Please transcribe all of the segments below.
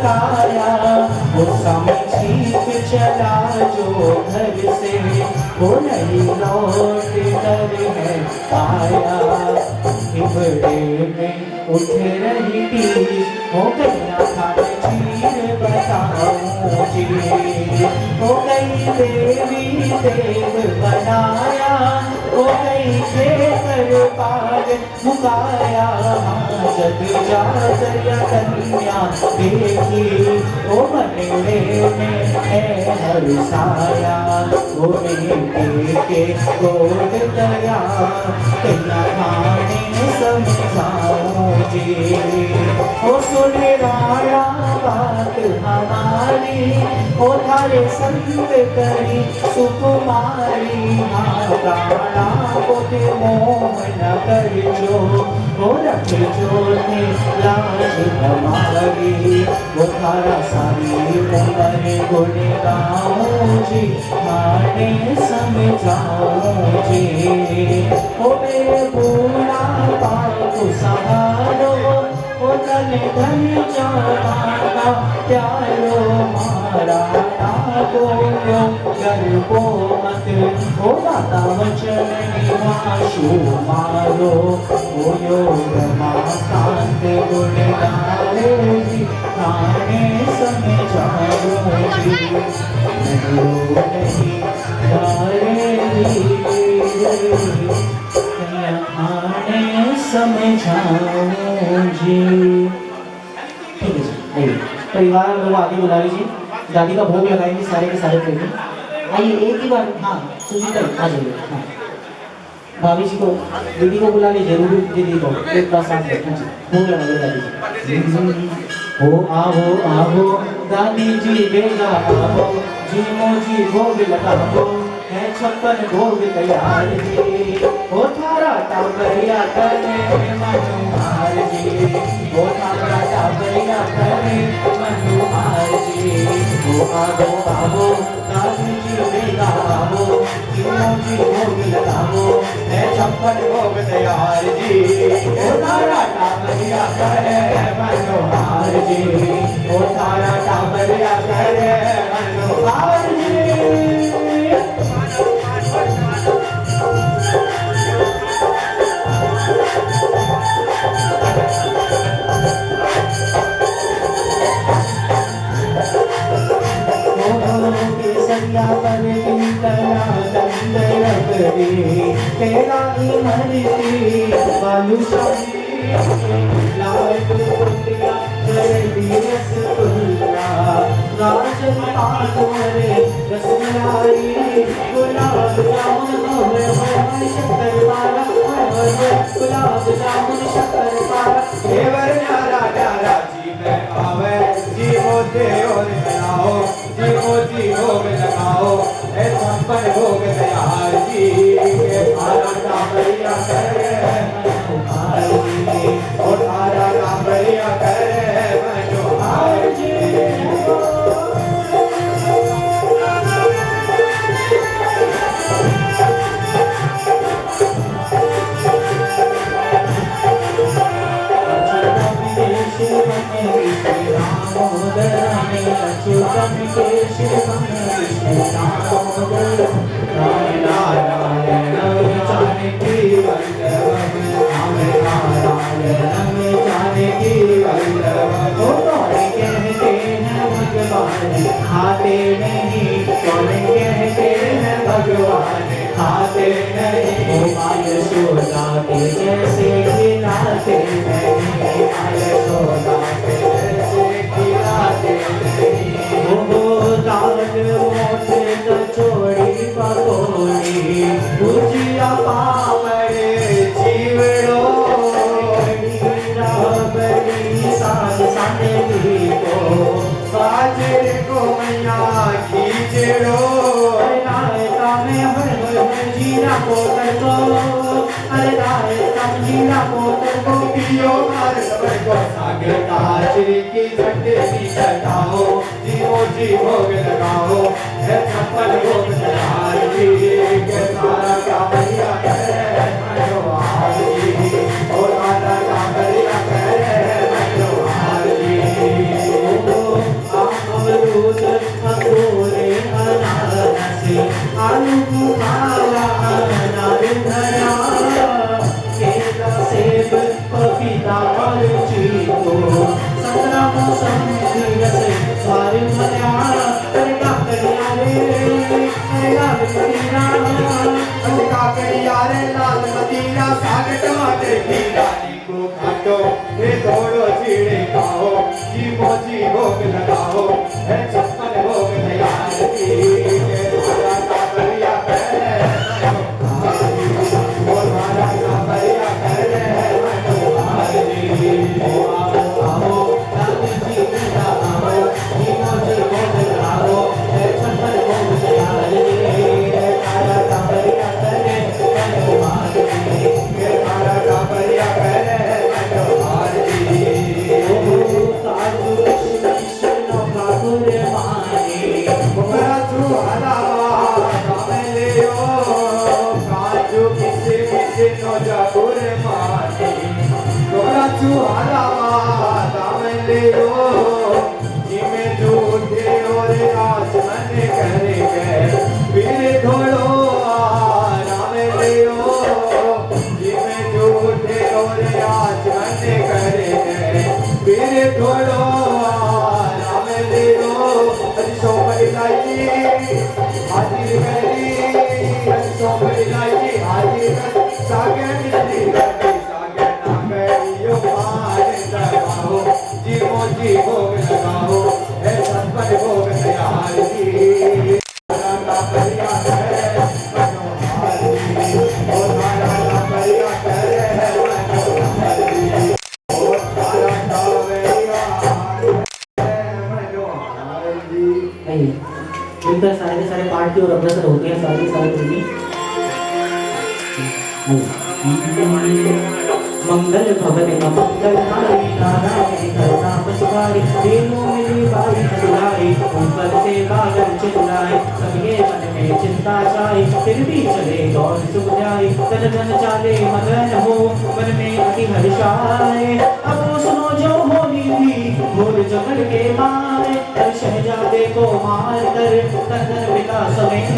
काया, वो समझी के चला जो घर से वो नहीं लौट कर है आया। हिबड़े में उठ रही थी हो गई ना खाने चीर बताऊं जी, हो गई देवी देव बनाया, हो गई खेकर पार मुकाया। जब जाया कन्या देखी ओ बनेड़े में है हर साया, वो बेटे के गोद दया कन्या खाने समझाऊं जी। ओ सुने राया बात हमारी, ओ थारे संत करी सुकुमारी। हाँ प्राणा को ते मोह न कर जो, ओ रख जो थे लाज हमारी। वो थारा सारी उम्र गुण गाऊं जी, खाने समझाऊं जी। ओ मेरे बूढ़ा पाप सहारो, ओ तन धन चौहाना प्यारो। मारा ना बोलो घर को मत, ओ दाता वचन निवासु मारो। ओ योग माकांत गुण गाओ जी, खाने समझाओ जी। नहीं खाने समझाओ जी। ठीक है जी, परिवार लोग आगे बुला लीजिए, दादी का भोग लगाएंगे सारे के सारे प्रेमी। आइए एक ही बार, हाँ सुजीता आ जाइए। हाँ भाभी जी को, दीदी को बुला लीजिए, रूबी दीदी को एक बार साथ बैठा जी, भोग लगा दो दादी जी। ओ आओ आओ दादी जी बेगा आओ, जी मोजी भोग लगाओ है छप्पन भोग तैयार जी। ओ थारा टाबरिया करे मनोहार जी, ओ थारा टाबरिया करे मनोहार जी। ओ आओ आओ दादी जी बेगा आओ, जी मोजी भोग लगाओ है छप्पन भोग तैयार जी। ओ थारा टाबरिया करे मनोहार जी, ओ थारा टाबरिया करे मनोहार जी। केसरिया पर कला दंड रगड़ी, तेरा ही मरती बालूशाही। लाल टोटिया जलेबी रसगुल्ला, राजन आलूरे रसमलाई। गुलाब जामुन भोले भोले शक्कर पारा, गुलाब जामुन शक्कर पारा। देवर न्यारा न्यारा जी में आवे, जी मोते और बनाओ, जी मोती भोग लगाओ ए छप्पन भोग तैयार जी। थारा टाबरिया करे मनोहार जी, ओ थारा टाबरिया करे मनोहार जी। अच्युतम केशवम विष्णु दामोदर, नारायणं जानकी वल्लभम, नारायणं जानकी वल्लभम। ओ कौन कहते हैं भगवान खाते नहीं, कौन कहते हैं भगवान खाते नहीं। ओ माय सोना के जैसे खिलाते नहीं, माय सोना के जैसे खिलाते नहीं। दाल मोटे कचौड़ी पकौड़ी, भुजिया पापड़े चिवड़ो, बड़ी साग साने को बाजरे को मैया खींचड़ो। रायता में जीरा पोतर को, अरे रायता में जीरा पोतर को पियो मार सब को। साग ताजरे की चटनी चटाओ, जी भोग लगाओ है छप्पन भोग तैयार जी। के सारा टाबरिया करे मनोहार जी, ओ थारा टाबरिया करे मनोहार जी। ओ जी भोग लगाओ है छप्पन भोग तैयार की मारा का बलिया पहले मारा का बलिया पहले मनोहार जी आओ आओ नाथ जी बिना आओ जीवो जी भोग लगाओ है छप्पन भोग तैयार की मारा का बलिया पहले मनोहार जी मारा का बलिया पहले मनोहार जी साधु कृष्ण ठाकुर माने मुखराजू हलावा कामले ओ काजू किसे किसे नो जागुर माने मुखराजू हलावा कामले ओ जिमे झूठे और आज मन करे गए फिर थोड़ो राम ले ओ जिमे झूठे और आज मन करे गए फिर थोड़ो राम ले ओ हरि सोमरी लाजी हाजिर करी हरि सोमरी लाजी हाजिर कर सागे मिली सागे ना करियो पार दबाओ जीवो जी भोग लगाओ है सत्पर भोग तैयार जी का परिया है मनोहार जी ओ धारा का परिया है मनोहार जी ओ धारा का परिया है मनोहार जी नहीं मिलकर सारे के सारे पार्ट की और अग्रसर होते हैं सारे के सारे तुम्हें मंगल भवन मंगल हारी नारायण करुणा पसवारी तीनों मिली बाई सुनाई ऊपर से बादल चिल्लाए सबके मन में चिंता छाई फिर भी चले दौड़ सुख जाए तन धन चाले मगन हो मन में अति हर्षाए अब सुनो जो होनी थी भूल जगल के मारे शहजादे को मार कर तन पिता समेत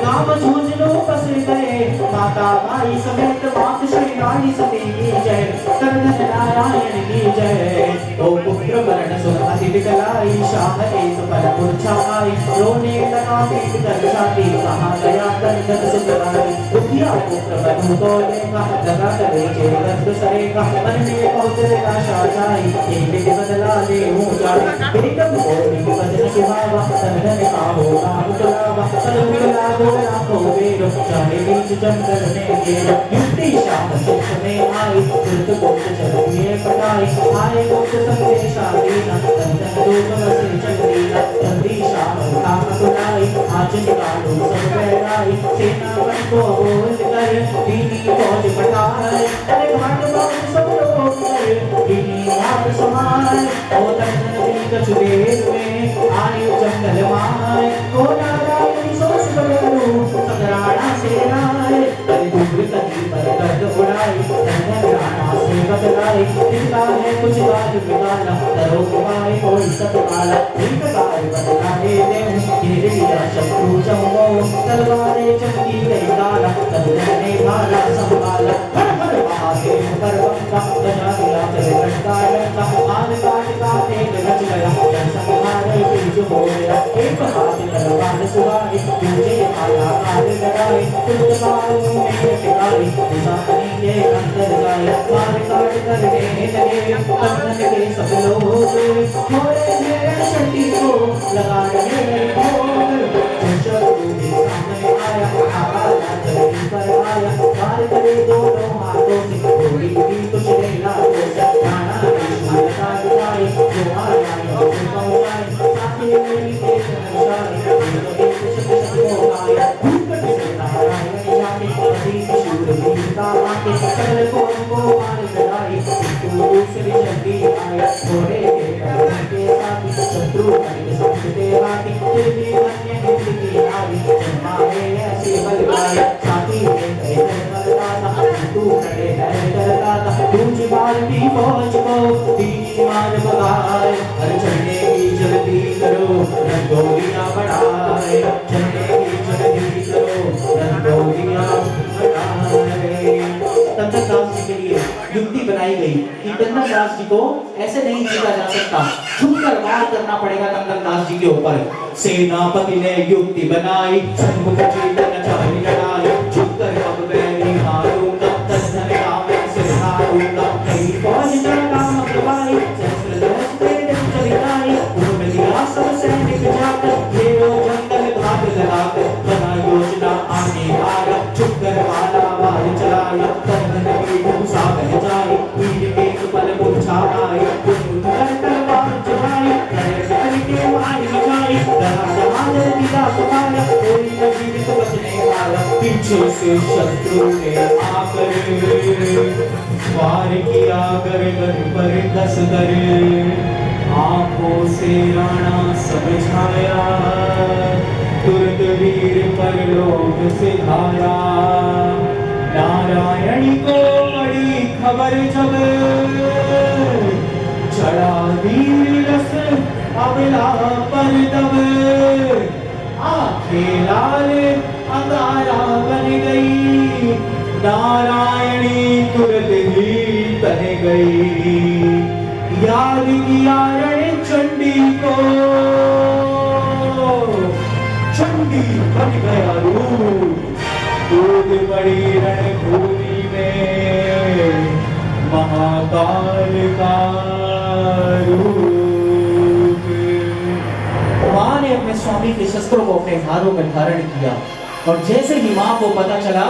नाम झूझ लो बस गए माता भाई समेत मात श्री रानी सती की जय तन नारायण की जय ओ पुत्र वरण सुन अति विकलाई शाह एक पर मूर्छाई रोने लगा पीट कर छाती कहाँ गया तन धन सुधराई दुखिया पुत्र बनु को लेगा लगा करे जे रक्त सरेगा मन में पहुंचेगा शाचाई ये विधि बदला ले ऊंचाई बेगम बोली बदन सुहावा तन धन का होगा मुकलावा तन मुकला गोला को बेरो चाहे बीच जंगल में गेरो युक्ति शाम सुख में आई दुर्ग गुप्त चलिए पटाई आए गुप्त संदेशा देना तन धन दूत बसे चलीना जल्दी शाम काम सुनाई आज निकालो सब बैराई सेना बन को बोल कर दीनी फौज पटाए अरे घाट बाबू सब लोग कर दीनी घाट समाए ओ तन धन कछु देर में आए जंगल माए को नारायण सोच करो संग्राणा से राय अरे दूर कहीं पर गर्द उड़ाई संग्राणा से बदलाई चिंता है कुछ बात बिगाला करो कुमारी कोई सतकाला एक बार बदला ले दे तेरे लिया शत्रु चमो तलवारें चमकी गई काला तलवारें भाला संभाला हर हर महादेव परवंका गजा दिया तेरे लटका लटका आन काट काटे गज गया जन संहारे बीज हो गया एक हाथ तलवार सुहाई दूजे आया काल लगाए तुझ बाल में टिकाई निशानी के अंदर गाए मार काट कर देने लगे तमन के सब लोग मोरे मेरे शक्ति को लगा रहे भोग शत्रु भी सामने आया आवाज़ धरती पर आया मार करे दोनों हाथों से गोली भी कुछ नहीं लागो जाना निशान का दिखाई जो आया उसे पहुंचाए साथी मेरी के नशाए तो एक शब्द हो आया भूकट से नारायण जाके अभी शूर वीरता आके सकल को मार गिराई तू दूसरी जल्दी आया घोड़े के कदम के साथी शत्रु के साथ देवाती फिर भी अन्य हिंद की आई मारे ऐसे बलवाए साथी के बलदाता तू खड़े है करता था दूसरी बार भी फौज को तीन मार भगाए हर चढ़ने की जल्दी करो रंगोलियां बढ़ाए चढ़ने की जल्दी करो रंगोलियां बढ़ाए। तंत्र दास जी के लिए युक्ति बनाई गई कि तंत्र दास जी को ऐसे नहीं जीता जा सकता, झुककर वार करना पड़ेगा तंत्र दास जी के ऊपर। सेनापति ने युक्ति बनाई सन्मुख चेतन चाही लड़ाई झुककर अब बैरी मारूंगा तंत्र का मैं सिर हारूंगा कई फौज का काम करवाई सहस्त्र दस तेरे चलिता सीता तुम्हारा कोई न जीवित बचने वाला। पीछे से शत्रु ने आकर वार किया गर्दन पर कसकर, आंखों से राणा समझाया, तुरंत वीर परलोक सिधारा। नारायणी को बड़ी खबर जब, चढ़ा वीर रस अबला पर तब। आंखें लाल अंगारा बन गई, नारायणी तुरंत ही तन गई। याद किया रण चंडी को, चंडी बन गया रूप। कूद पड़ी रणभूमि में महाकाल का रूप। मां ने अपने स्वामी के शस्त्रों को अपने हाथों में धारण किया, और जैसे ही मां को पता चला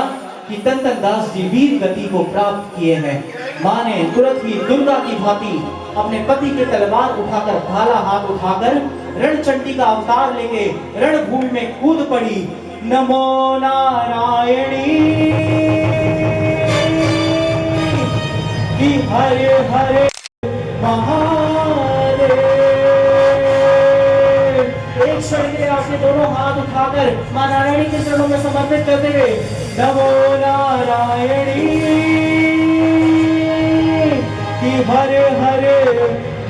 कि तंतन दास जी वीर गति को प्राप्त किए हैं, मां ने तुरंत ही दुर्गा की भांति अपने पति के तलवार उठाकर, भाला हाथ उठाकर रणचंडी का अवतार लेके रणभूमि में कूद पड़ी। नमो नारायणी कि हरे हरे महादेव। एक क्षण के लिए आपने दोनों हाथ उठाकर मां नारायणी के चरणों में समर्पित करते हुए नमो नारायणी कि हरे हरे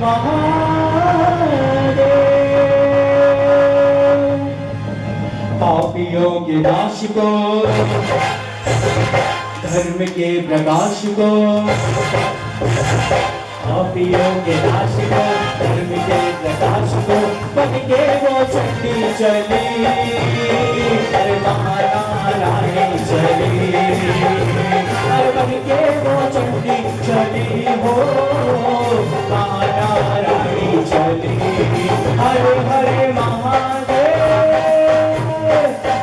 महादेव। पापियों के नाश को, धर्म के प्रकाश को, पापियों के नाश को, धर्म के प्रकाश को, बन के वो चंडी चली, अरे महानारायणी चली, अरे बन के वो चंडी चली हो, महानारायणी चली। हरे हरे महादेव,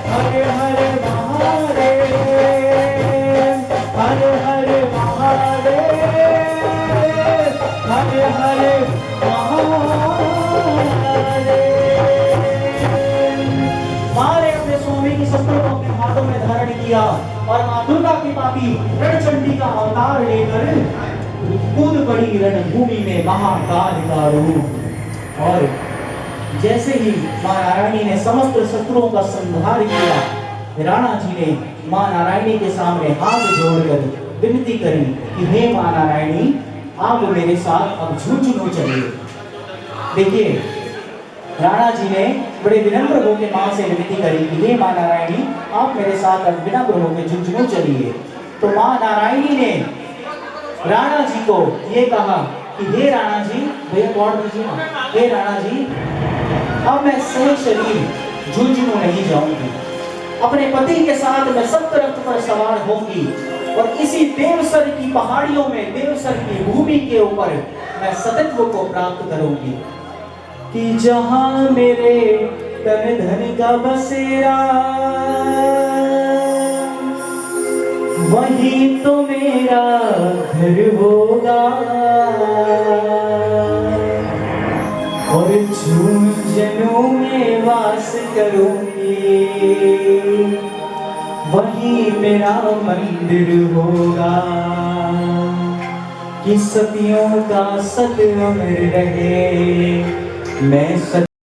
हरे हरे महादेव, हरे हरे महादेव, हरे हरे महादेव। मां ने अपने स्वामी की शस्त्रों को अपने हाथों में धारण किया, और मां दुर्गा की पापी रणचंडी का अवतार लेकर कूद पड़ी रणभूमि में महाकाल का रूप। और जैसे ही मां नारायणी ने समस्त शत्रुओं का संहार किया, राणा जी ने मां नारायणी के सामने हाथ जोड़कर विनती करी कि हे मां नारायणी, आप मेरे साथ अब झुंझुनू चलिए। देखिए, राणा जी ने बड़े विनम्र होकर मां से विनती करी कि हे मां नारायणी, आप मेरे साथ अब विनम्र होकर झुंझुनू चलिए। तो मां नारायणी ने राणा जी को ये कहा कि हे राणा जी, भैया कौन दीजिए ना, हे राणा जी, अब मैं सही शरीर झुंझुनू नहीं जाऊंगी, अपने पति के साथ मैं सप्त रथ पर सवार होंगी, और इसी देवसर की पहाड़ियों में, देवसर की भूमि के ऊपर मैं सतत्व को प्राप्त करूंगी। कि जहां मेरे तन धन का बसेरा, वही तो मेरा घर होगा, और झुंझुनू में वास करूंगी, वही मेरा मंदिर होगा। कि सतियों का सत अमर रहे, मैं सत